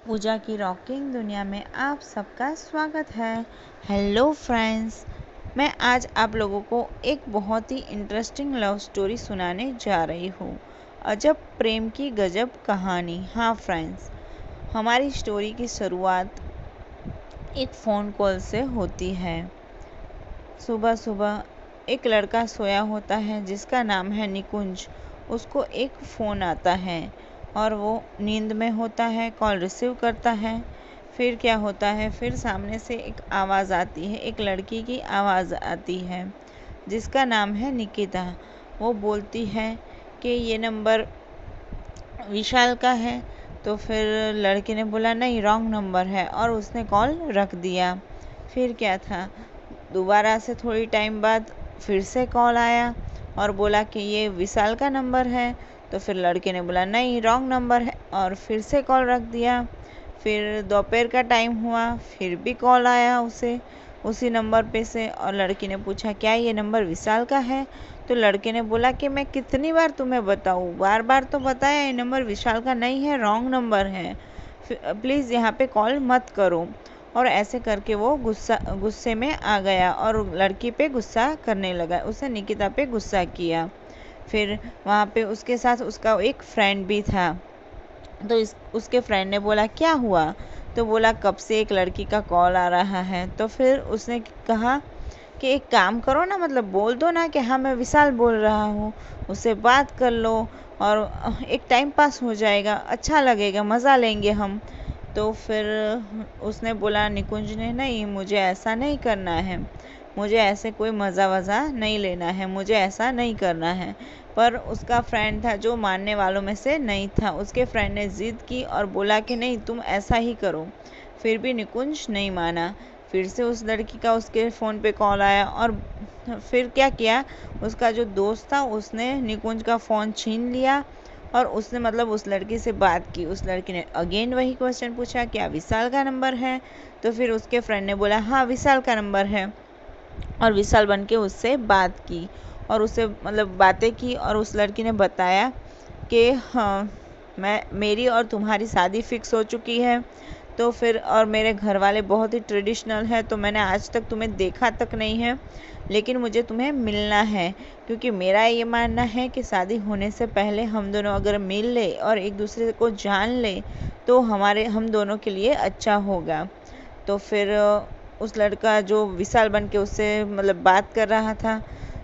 पूजा की रॉकिंग दुनिया में आप सबका स्वागत है। हेलो फ्रेंड्स, मैं आज आप लोगों को एक बहुत ही इंटरेस्टिंग लव स्टोरी सुनाने जा रही हूँ। अजब प्रेम की गजब कहानी। हाँ फ्रेंड्स, हमारी स्टोरी की शुरुआत एक फ़ोन कॉल से होती है। सुबह सुबह एक लड़का सोया होता है जिसका नाम है निकुंज। उसको एक फ़ोन आता है और वो नींद में होता है, कॉल रिसीव करता है। फिर क्या होता है, फिर सामने से एक आवाज़ आती है, एक लड़की की आवाज़ आती है जिसका नाम है निकिता। वो बोलती है कि ये नंबर विशाल का है। तो फिर लड़के ने बोला नहीं, रॉन्ग नंबर है, और उसने कॉल रख दिया। फिर क्या था, दोबारा से थोड़ी टाइम बाद फिर से कॉल आया और बोला कि ये विशाल का नंबर है। तो फिर लड़के ने बोला नहीं, रॉन्ग नंबर है, और फिर से कॉल रख दिया। फिर दोपहर का टाइम हुआ, फिर भी कॉल आया उसे उसी नंबर पे से, और लड़की ने पूछा क्या ये नंबर विशाल का है। तो लड़के ने बोला कि मैं कितनी बार तुम्हें बताऊँ, बार बार तो बताया ये नंबर विशाल का नहीं है, रॉन्ग नंबर है, प्लीज़ यहाँ पे कॉल मत करो। और ऐसे करके वो गुस्से में आ गया और लड़की पे गुस्सा करने लगा। उसने निकिता पे गुस्सा किया। फिर वहाँ पे उसके साथ उसका एक फ्रेंड भी था। तो उसके फ्रेंड ने बोला क्या हुआ। तो बोला कब से एक लड़की का कॉल आ रहा है। तो फिर उसने कहा कि एक काम करो ना, मतलब बोल दो ना कि हाँ मैं विशाल बोल रहा हूँ, उससे बात कर लो और एक टाइम पास हो जाएगा, अच्छा लगेगा, मज़ा लेंगे हम। तो फिर उसने बोला, निकुंज ने, नहीं मुझे ऐसा नहीं करना है, मुझे ऐसे कोई मज़ा वज़ा नहीं लेना है, मुझे ऐसा नहीं करना है। पर उसका फ्रेंड था जो मानने वालों में से नहीं था। उसके फ्रेंड ने ज़िद की और बोला कि नहीं तुम ऐसा ही करो। फिर भी निकुंज नहीं माना। फिर से उस लड़की का उसके फ़ोन पे कॉल आया और फिर क्या किया, उसका जो दोस्त था उसने निकुंज का फ़ोन छीन लिया और उसने मतलब उस लड़की से बात की। उस लड़की ने अगेन वही क्वेश्चन पूछा, क्या विशाल का नंबर है। तो फिर उसके फ्रेंड ने बोला हाँ विशाल का नंबर है, और विशाल बन के उससे बात की और उससे मतलब बातें की। और उस लड़की ने बताया कि हाँ मेरी और तुम्हारी शादी फिक्स हो चुकी है। तो फिर और मेरे घर वाले बहुत ही ट्रेडिशनल है, तो मैंने आज तक तुम्हें देखा तक नहीं है, लेकिन मुझे तुम्हें मिलना है, क्योंकि मेरा ये मानना है कि शादी होने से पहले हम दोनों अगर मिल ले और एक दूसरे को जान ले तो हम दोनों के लिए अच्छा होगा। तो फिर उस लड़का जो विशाल बन के उससे मतलब बात कर रहा था,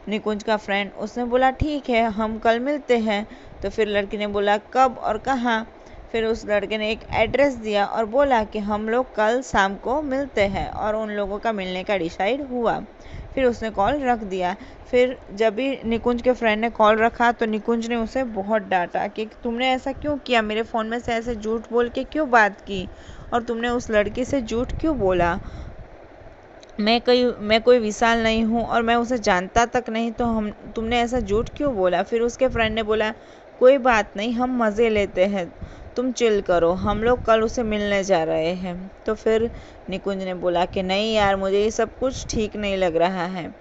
निकुंज का फ्रेंड, उसने बोला ठीक है हम कल मिलते हैं। तो फिर लड़की ने बोला कब और कहाँ। फिर उस लड़के ने एक एड्रेस दिया और बोला कि हम लोग कल शाम को मिलते हैं, और उन लोगों का मिलने का डिसाइड हुआ। फिर उसने कॉल रख दिया। फिर जब भी निकुंज के फ्रेंड ने कॉल रखा तो निकुंज ने उसे बहुत डांटा कि तुमने ऐसा क्यों किया, मेरे फ़ोन में से ऐसे झूठ बोल के क्यों बात की, और तुमने उस लड़की से झूठ क्यों बोला। मैं कोई विशाल नहीं हूँ और मैं उसे जानता तक नहीं, तो हम तुमने ऐसा झूठ क्यों बोला। फिर उसके फ्रेंड ने बोला कोई बात नहीं, हम मज़े लेते हैं, तुम चिल करो, हम लोग कल उसे मिलने जा रहे हैं। तो फिर निकुंज ने बोला कि नहीं यार, मुझे ये सब कुछ ठीक नहीं लग रहा है।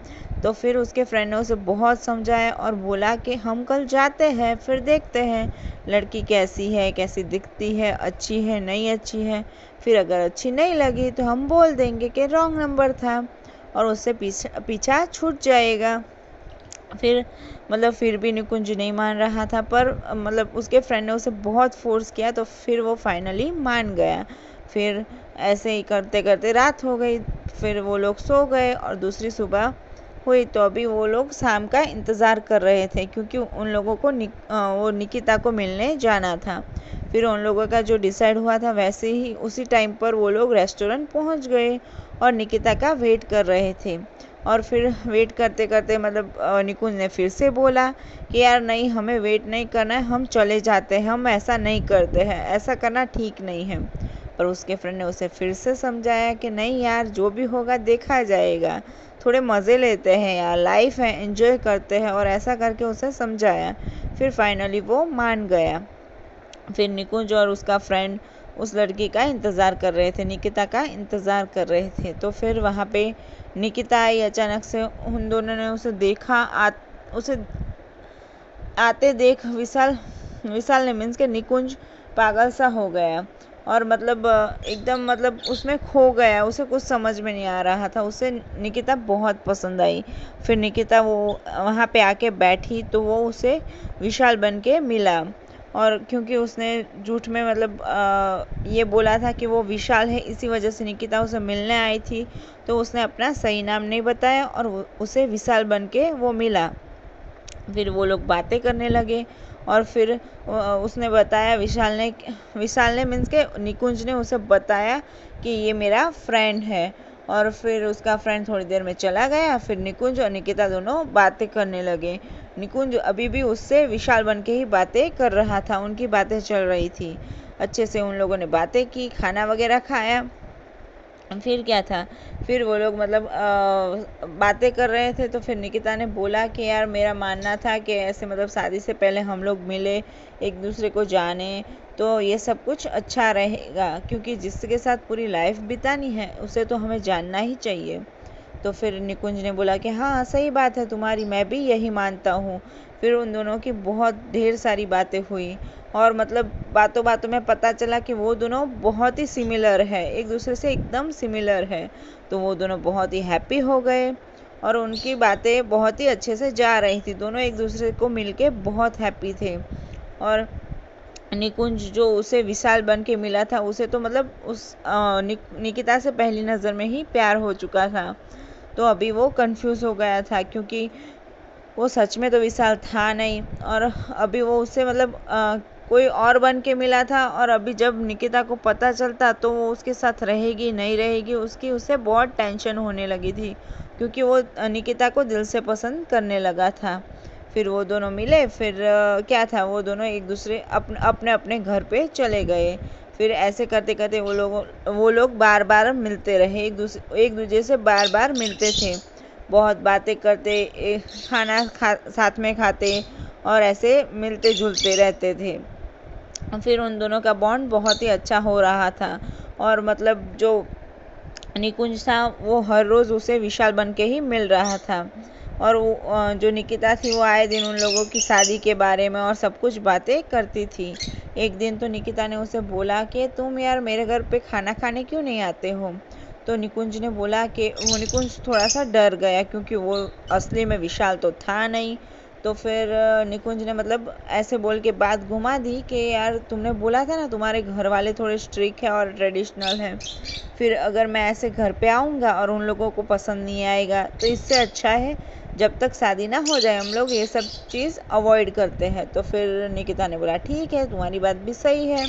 तो फिर उसके फ्रेंड ने उसे बहुत समझाया और बोला कि हम कल जाते हैं, फिर देखते हैं लड़की कैसी है, कैसी दिखती है, अच्छी है नहीं अच्छी है। फिर अगर अच्छी नहीं लगी तो हम बोल देंगे कि रॉन्ग नंबर था और उससे पीछा छूट जाएगा। फिर फिर भी निकुंज नहीं मान रहा था, पर मतलब उसके फ्रेंड ने उसे बहुत फोर्स किया, तो फिर वो फाइनली मान गया। फिर ऐसे ही करते करते रात हो गई। फिर वो लोग सो गए और दूसरी सुबह हुई तो अभी वो लोग शाम का इंतज़ार कर रहे थे, क्योंकि उन लोगों को वो निकिता को मिलने जाना था। फिर उन लोगों का जो डिसाइड हुआ था वैसे ही उसी टाइम पर वो लोग रेस्टोरेंट पहुंच गए और निकिता का वेट कर रहे थे। और फिर वेट करते करते निकुंज ने फिर से बोला कि यार नहीं, हमें वेट नहीं करना है, हम चले जाते हैं, हम ऐसा नहीं करते हैं, ऐसा करना ठीक नहीं है। पर उसके फ्रेंड ने उसे फिर से समझाया कि नहीं यार, जो भी होगा देखा जाएगा, थोड़े मज़े लेते हैं यार, लाइफ है, एंजॉय करते हैं, और ऐसा करके उसे समझाया। फिर फाइनली वो मान गया। फिर निकुंज और उसका फ्रेंड उस लड़की का इंतज़ार कर रहे थे, निकिता का इंतज़ार कर रहे थे। तो फिर वहाँ पे निकिता आई अचानक से। उन दोनों ने उसे देखा, उसे आते देख विशाल विशाल ने मीन्स के निकुंज पागल सा हो गया और मतलब एकदम मतलब उसमें खो गया, उसे कुछ समझ में नहीं आ रहा था। उसे निकिता बहुत पसंद आई। फिर निकिता वो वहाँ पे आके बैठी तो वो उसे विशाल बन के मिला। और क्योंकि उसने झूठ में मतलब ये बोला था कि वो विशाल है, इसी वजह से निकिता उसे मिलने आई थी। तो उसने अपना सही नाम नहीं बताया और उसे विशाल बन के वो मिला। फिर वो लोग बातें करने लगे और फिर उसने बताया, विशाल ने मीन्स के निकुंज ने उसे बताया कि ये मेरा फ्रेंड है। और फिर उसका फ्रेंड थोड़ी देर में चला गया। फिर निकुंज और निकिता दोनों बातें करने लगे। निकुंज अभी भी उससे विशाल बन के ही बातें कर रहा था, उनकी बातें चल रही थी। अच्छे से उन लोगों ने बातें की, खाना वगैरह खाया। फिर क्या था, फिर वो लोग मतलब बातें कर रहे थे। तो फिर निकिता ने बोला कि यार मेरा मानना था कि ऐसे मतलब शादी से पहले हम लोग मिले, एक दूसरे को जाने, तो ये सब कुछ अच्छा रहेगा, क्योंकि जिसके साथ पूरी लाइफ बितानी है उसे तो हमें जानना ही चाहिए। तो फिर निकुंज ने बोला कि हाँ सही बात है तुम्हारी, मैं भी यही मानता हूँ। फिर उन दोनों की बहुत ढेर सारी बातें हुई और मतलब बातों बातों में पता चला कि वो दोनों बहुत ही सिमिलर है, एक दूसरे से एकदम सिमिलर है। तो वो दोनों बहुत ही हैप्पी हो गए और उनकी बातें बहुत ही अच्छे से जा रही थी। दोनों एक दूसरे को मिलके बहुत हैप्पी थे। और निकुंज जो उसे विशाल बन के मिला था, उसे तो मतलब उस निकिता से पहली नज़र में ही प्यार हो चुका था। तो अभी वो कंफ्यूज हो गया था, क्योंकि वो सच में तो विशाल था नहीं और अभी वो उससे मतलब कोई और बन के मिला था। और अभी जब निकिता को पता चलता तो वो उसके साथ रहेगी नहीं रहेगी, उसकी उसे बहुत टेंशन होने लगी थी, क्योंकि वो निकिता को दिल से पसंद करने लगा था। फिर वो दोनों मिले। फिर क्या था, वो दोनों एक दूसरे अपने अपने घर पे चले गए। फिर ऐसे करते करते वो लोग बार बार मिलते रहे, एक दूसरे से बार बार मिलते थे, बहुत बातें करते, साथ में खाते और ऐसे मिलते जुलते रहते थे। फिर उन दोनों का बॉन्ड बहुत ही अच्छा हो रहा था। और मतलब जो निकुंज था वो हर रोज़ उसे विशाल बन के ही मिल रहा था। और वो जो निकिता थी वो आए दिन उन लोगों की शादी के बारे में और सब कुछ बातें करती थी। एक दिन तो निकिता ने उसे बोला कि तुम यार मेरे घर पे खाना खाने क्यों नहीं आते हो। तो निकुंज ने बोला कि वो निकुंज थोड़ा सा डर गया, क्योंकि वो असली में विशाल तो था नहीं। तो फिर निकुंज ने मतलब ऐसे बोल के बात घुमा दी कि यार तुमने बोला था ना तुम्हारे घर वाले थोड़े स्ट्रिक्ट है और ट्रेडिशनल है, फिर अगर मैं ऐसे घर पे आऊँगा और उन लोगों को पसंद नहीं आएगा तो इससे अच्छा है जब तक शादी ना हो जाए हम लोग ये सब चीज़ अवॉइड करते हैं। तो फिर निकिता ने बोला ठीक है तुम्हारी बात भी सही है।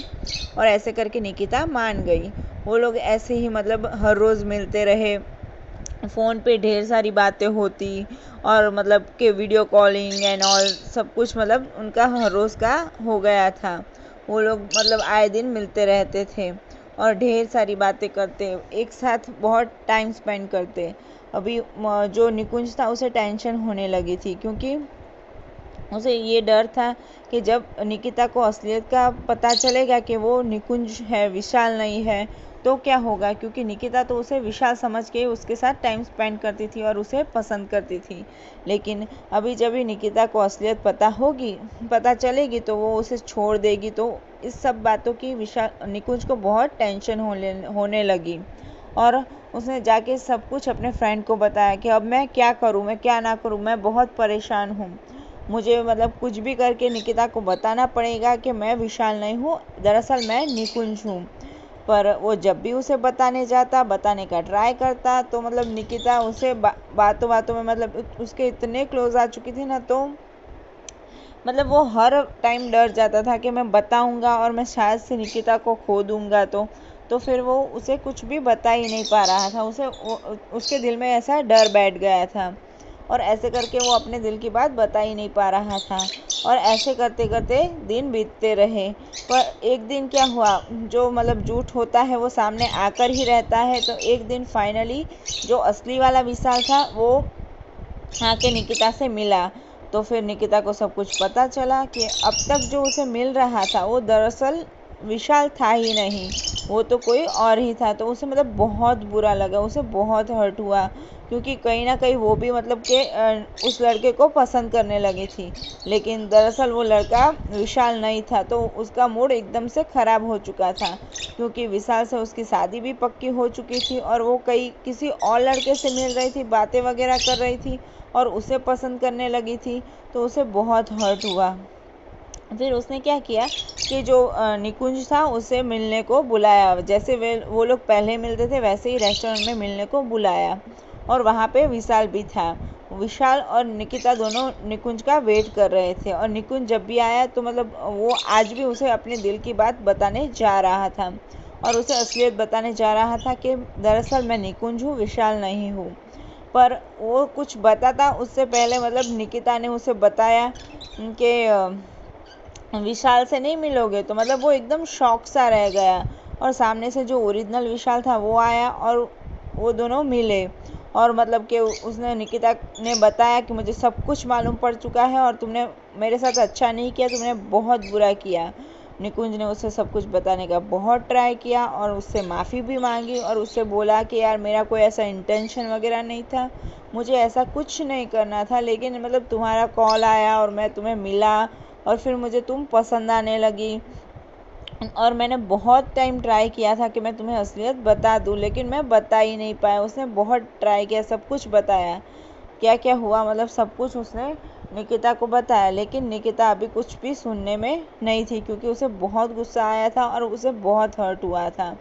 और ऐसे करके निकिता मान गई। वो लोग ऐसे ही मतलब हर रोज़ मिलते रहे, फ़ोन पे ढेर सारी बातें होती और मतलब कि वीडियो कॉलिंग एंड ऑल सब कुछ मतलब उनका हर रोज़ का हो गया था। वो लोग मतलब आए दिन मिलते रहते थे और ढेर सारी बातें करते, एक साथ बहुत टाइम स्पेंड करते। अभी जो निकुंज था उसे टेंशन होने लगी थी, क्योंकि उसे ये डर था कि जब निकिता को असलियत का पता चलेगा कि वो निकुंज है विशाल नहीं है तो क्या होगा, क्योंकि निकिता तो उसे विशाल समझ के उसके साथ टाइम स्पेंड करती थी और उसे पसंद करती थी। लेकिन अभी जब भी निकिता को असलियत पता चलेगी तो वो उसे छोड़ देगी। तो इस सब बातों की विशाल निकुंज को बहुत टेंशन होने लगी। और उसने जाके सब कुछ अपने फ्रेंड को बताया कि अब मैं क्या करूँ, मैं क्या ना करूँ, मैं बहुत परेशान हूँ, मुझे मतलब कुछ भी करके निकिता को बताना पड़ेगा कि मैं विशाल नहीं हूँ, दरअसल मैं निकुंज हूँ। पर वो जब भी उसे बताने का ट्राई करता तो मतलब निकिता उसे बातों बातों में मतलब उसके इतने क्लोज आ चुकी थी ना, तो मतलब वो हर टाइम डर जाता था कि मैं बताऊंगा और मैं शायद से निकिता को खो दूंगा। तो फिर वो उसे कुछ भी बता ही नहीं पा रहा था, उसके दिल में ऐसा डर बैठ गया था और ऐसे करके वो अपने दिल की बात बता ही नहीं पा रहा था। और ऐसे करते करते दिन बीतते रहे। पर एक दिन क्या हुआ, जो मतलब झूठ होता है वो सामने आकर ही रहता है। तो एक दिन फाइनली जो असली वाला विशाल था वो आके निकिता से मिला। तो फिर निकिता को सब कुछ पता चला कि अब तक जो उसे मिल रहा था वो दरअसल विशाल था ही नहीं, वो तो कोई और ही था। तो उसे मतलब बहुत बुरा लगा, उसे बहुत हर्ट हुआ, क्योंकि कहीं ना कहीं वो भी मतलब कि उस लड़के को पसंद करने लगी थी। लेकिन दरअसल वो लड़का विशाल नहीं था, तो उसका मूड एकदम से ख़राब हो चुका था, क्योंकि विशाल से उसकी शादी भी पक्की हो चुकी थी और वो कई किसी और लड़के से मिल रही थी, बातें वगैरह कर रही थी और उसे पसंद करने लगी थी। तो उसे बहुत हर्ट हुआ। फिर उसने क्या किया कि जो निकुंज था उसे मिलने को बुलाया। जैसे वे वो लोग पहले मिलते थे वैसे ही रेस्टोरेंट में मिलने को बुलाया, और वहाँ पे विशाल भी था। विशाल और निकिता दोनों निकुंज का वेट कर रहे थे, और निकुंज जब भी आया तो मतलब वो आज भी उसे अपने दिल की बात बताने जा रहा था, और उसे असलियत बताने जा रहा था कि दरअसल मैं निकुंज हूँ, विशाल नहीं हूँ। पर वो कुछ बताता उससे पहले मतलब निकिता ने उसे बताया कि विशाल से नहीं मिलोगे, तो मतलब वो एकदम शॉक सा रह गया। और सामने से जो ओरिजिनल विशाल था वो आया और वो दोनों मिले, और मतलब कि उसने निकिता ने बताया कि मुझे सब कुछ मालूम पड़ चुका है और तुमने मेरे साथ अच्छा नहीं किया, तुमने बहुत बुरा किया। निकुंज ने उसे सब कुछ बताने का बहुत ट्राई किया और उससे माफ़ी भी मांगी, और उससे बोला कि यार मेरा कोई ऐसा इंटेंशन वगैरह नहीं था, मुझे ऐसा कुछ नहीं करना था, लेकिन मतलब तुम्हारा कॉल आया और मैं तुम्हें मिला और फिर मुझे तुम पसंद आने लगी, और मैंने बहुत टाइम ट्राई किया था कि मैं तुम्हें असलियत बता दूं, लेकिन मैं बता ही नहीं पाया। उसने बहुत ट्राई किया, सब कुछ बताया क्या क्या हुआ, मतलब सब कुछ उसने निकिता को बताया। लेकिन निकिता अभी कुछ भी सुनने में नहीं थी, क्योंकि उसे बहुत गुस्सा आया था और उसे बहुत हर्ट हुआ था।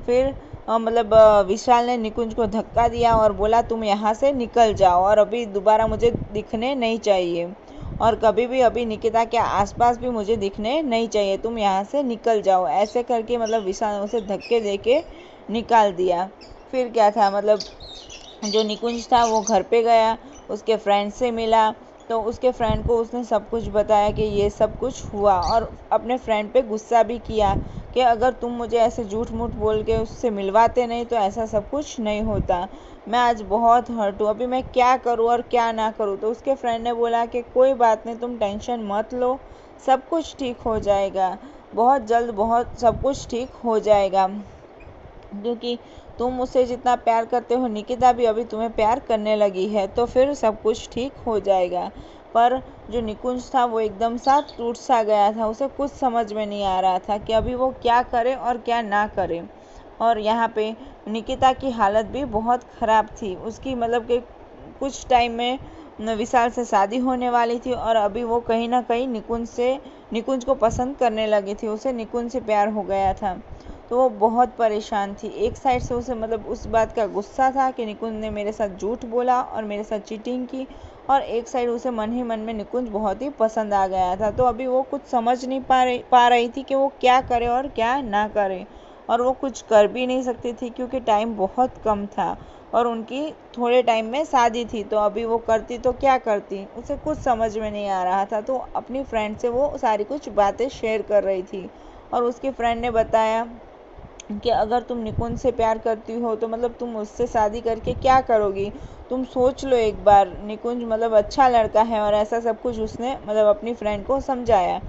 फिर मतलब विशाल ने निकुंज को धक्का दिया और बोला तुम यहाँ से निकल जाओ और अभी दोबारा मुझे दिखने नहीं चाहिए, और कभी भी अभी निकिता के आसपास भी मुझे दिखने नहीं चाहिए, तुम यहाँ से निकल जाओ। ऐसे करके मतलब विशाल ने उसे धक्के दे के निकाल दिया। फिर क्या था, मतलब जो निकुंज था वो घर पे गया, उसके फ्रेंड से मिला, तो उसके फ्रेंड को उसने सब कुछ बताया कि ये सब कुछ हुआ, और अपने फ्रेंड पे गुस्सा भी किया कि अगर तुम मुझे ऐसे झूठ मूठ बोल के उससे मिलवाते नहीं तो ऐसा सब कुछ नहीं होता। मैं आज बहुत हर्ट हूँ, अभी मैं क्या करूँ और क्या ना करूँ। तो उसके फ्रेंड ने बोला कि कोई बात नहीं, तुम टेंशन मत लो, सब कुछ ठीक हो जाएगा, बहुत जल्द बहुत सब कुछ ठीक हो जाएगा, क्योंकि तुम उससे जितना प्यार करते हो निकिता भी अभी तुम्हें प्यार करने लगी है, तो फिर सब कुछ ठीक हो जाएगा। पर जो निकुंज था वो एकदम सा टूट सा गया था, उसे कुछ समझ में नहीं आ रहा था कि अभी वो क्या करे और क्या ना करे। और यहाँ पे निकिता की हालत भी बहुत ख़राब थी, उसकी मतलब कि कुछ टाइम में विशाल से शादी होने वाली थी, और अभी वो कहीं ना कहीं निकुंज को पसंद करने लगी थी, उसे निकुंज से प्यार हो गया था। तो वो बहुत परेशान थी। एक साइड से उसे मतलब उस बात का गुस्सा था कि निकुंज ने मेरे साथ झूठ बोला और मेरे साथ चीटिंग की, और एक साइड उसे मन ही मन में निकुंज बहुत ही पसंद आ गया था। तो अभी वो कुछ समझ नहीं पा रही थी कि वो क्या करे और क्या ना करे, और वो कुछ कर भी नहीं सकती थी क्योंकि टाइम बहुत कम था और उनकी थोड़े टाइम में शादी थी। तो अभी वो करती तो क्या करती, उसे कुछ समझ में नहीं आ रहा था। तो अपनी फ्रेंड से वो सारी कुछ बातें शेयर कर रही थी, और उसकी फ्रेंड ने बताया कि अगर तुम निकुंज से प्यार करती हो तो मतलब तुम उससे शादी करके क्या करोगी, तुम सोच लो एक बार, निकुंज मतलब अच्छा लड़का है, और ऐसा सब कुछ उसने मतलब अपनी फ्रेंड को समझाया।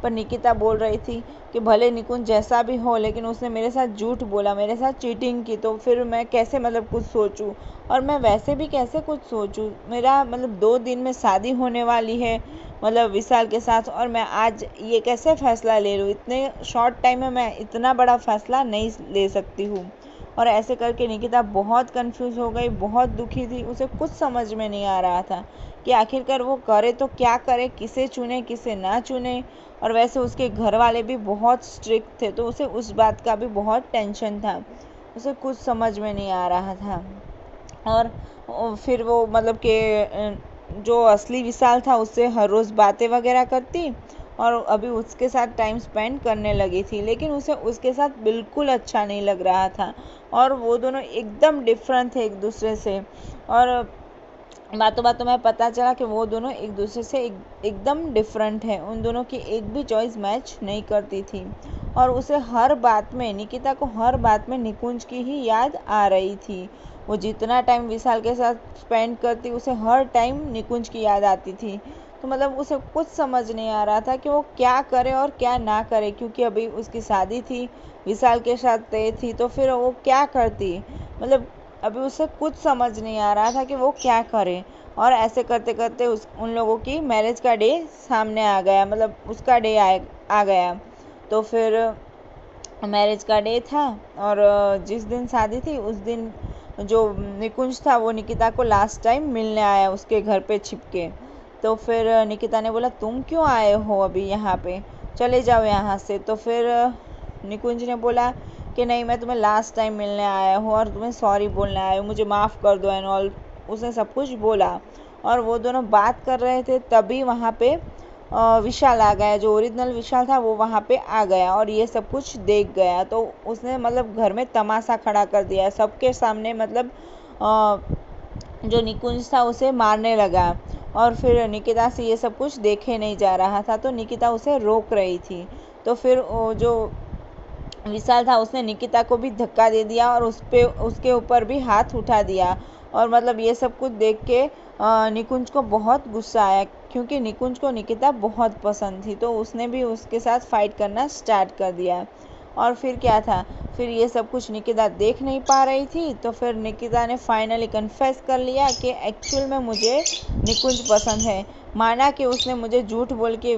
पर निकिता बोल रही थी कि भले निकुंज जैसा भी हो, लेकिन उसने मेरे साथ झूठ बोला, मेरे साथ चीटिंग की, तो फिर मैं कैसे मतलब कुछ सोचूं, और मैं वैसे भी कैसे कुछ सोचूं, मेरा मतलब 2 दिन में शादी होने वाली है मतलब विशाल के साथ, और मैं आज ये कैसे फ़ैसला ले लूँ, इतने शॉर्ट टाइम में मैं इतना बड़ा फ़ैसला नहीं ले सकती हूँ। और ऐसे करके निकिता बहुत कंफ्यूज हो गई, बहुत दुखी थी, उसे कुछ समझ में नहीं आ रहा था कि आखिरकार वो करे तो क्या करे, किसे चुने किसे ना चुने। और वैसे उसके घर वाले भी बहुत स्ट्रिक्ट थे, तो उसे उस बात का भी बहुत टेंशन था, उसे कुछ समझ में नहीं आ रहा था। और फिर वो मतलब कि जो असली विशाल था उससे हर रोज़ बातें वगैरह करती, और अभी उसके साथ टाइम स्पेंड करने लगी थी, लेकिन उसे उसके साथ बिल्कुल अच्छा नहीं लग रहा था, और वो दोनों एकदम डिफरेंट थे एक दूसरे से। और बातों बातों में पता चला कि वो दोनों एक दूसरे से एकदम डिफरेंट है, उन दोनों की एक भी चॉइस मैच नहीं करती थी, और उसे हर बात में निकिता को हर बात में निकुंज की ही याद आ रही थी। वो जितना टाइम विशाल के साथ स्पेंड करती उसे हर टाइम निकुंज की याद आती थी। तो मतलब उसे कुछ समझ नहीं आ रहा था कि वो क्या करे और क्या ना करे, क्योंकि अभी उसकी शादी थी, विशाल के साथ तय थी, तो फिर वो क्या करती। मतलब अभी उसे कुछ समझ नहीं आ रहा था कि वो क्या करे। और ऐसे करते करते उन लोगों की मैरिज का डे सामने आ गया, मतलब उसका डे आ गया। तो फिर मैरिज का डे था, और जिस दिन शादी थी उस दिन जो निकुंज था वो निकिता को लास्ट टाइम मिलने आया उसके घर पे छिपके। तो फिर निकिता ने बोला तुम क्यों आए हो अभी यहाँ पे, चले जाओ यहाँ से। तो फिर निकुंज ने बोला कि नहीं, मैं तुम्हें लास्ट टाइम मिलने आया हूँ और तुम्हें सॉरी बोलने आया हूँ, मुझे माफ़ कर दो एंड ऑल। उसने सब कुछ बोला, और वो दोनों बात कर रहे थे तभी वहाँ पे विशाल आ गया। जो ओरिजिनल विशाल था वो वहाँ पे आ गया और ये सब कुछ देख गया। तो उसने मतलब घर में तमाशा खड़ा कर दिया सबके सामने, मतलब जो निकुंज था उसे मारने लगा। और फिर निकिता से ये सब कुछ देखे नहीं जा रहा था, तो निकिता उसे रोक रही थी। तो फिर जो विशाल था उसने निकिता को भी धक्का दे दिया और उसके ऊपर भी हाथ उठा दिया। और मतलब ये सब कुछ देख के निकुंज को बहुत गुस्सा आया, क्योंकि निकुंज को निकिता बहुत पसंद थी, तो उसने भी उसके साथ फाइट करना स्टार्ट कर दिया। और फिर क्या था, फिर ये सब कुछ निकिता देख नहीं पा रही थी, तो फिर निकिता ने फाइनली कन्फेस कर लिया कि एक्चुअल में मुझे निकुंज पसंद है। माना कि उसने मुझे झूठ बोल के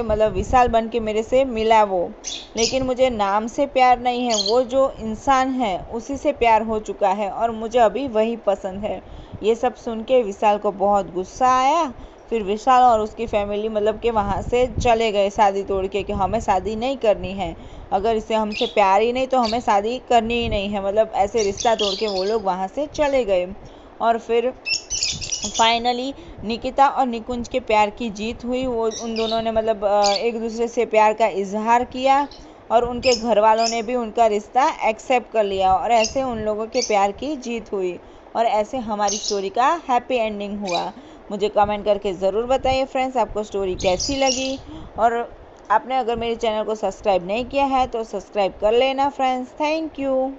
मतलब विशाल बन के मेरे से मिला वो, लेकिन मुझे नाम से प्यार नहीं है, वो जो इंसान है उसी से प्यार हो चुका है और मुझे अभी वही पसंद है। ये सब सुन के विशाल को बहुत गुस्सा आया। फिर विशाल और उसकी फैमिली मतलब कि वहाँ से चले गए शादी तोड़ के, कि हमें शादी नहीं करनी है, अगर इसे हमसे प्यार ही नहीं तो हमें शादी करनी ही नहीं है। मतलब ऐसे रिश्ता तोड़ के वो लोग वहाँ से चले गए। और फिर फाइनली निकिता और निकुंज के प्यार की जीत हुई। वो उन दोनों ने मतलब एक दूसरे से प्यार का इजहार किया, और उनके घर वालों ने भी उनका रिश्ता एक्सेप्ट कर लिया, और ऐसे उन लोगों के प्यार की जीत हुई। और ऐसे हमारी स्टोरी का हैप्पी एंडिंग हुआ। मुझे कमेंट करके ज़रूर बताइए फ्रेंड्स, आपको स्टोरी कैसी लगी। और आपने अगर मेरे चैनल को सब्सक्राइब नहीं किया है तो सब्सक्राइब कर लेना फ्रेंड्स। Thank you.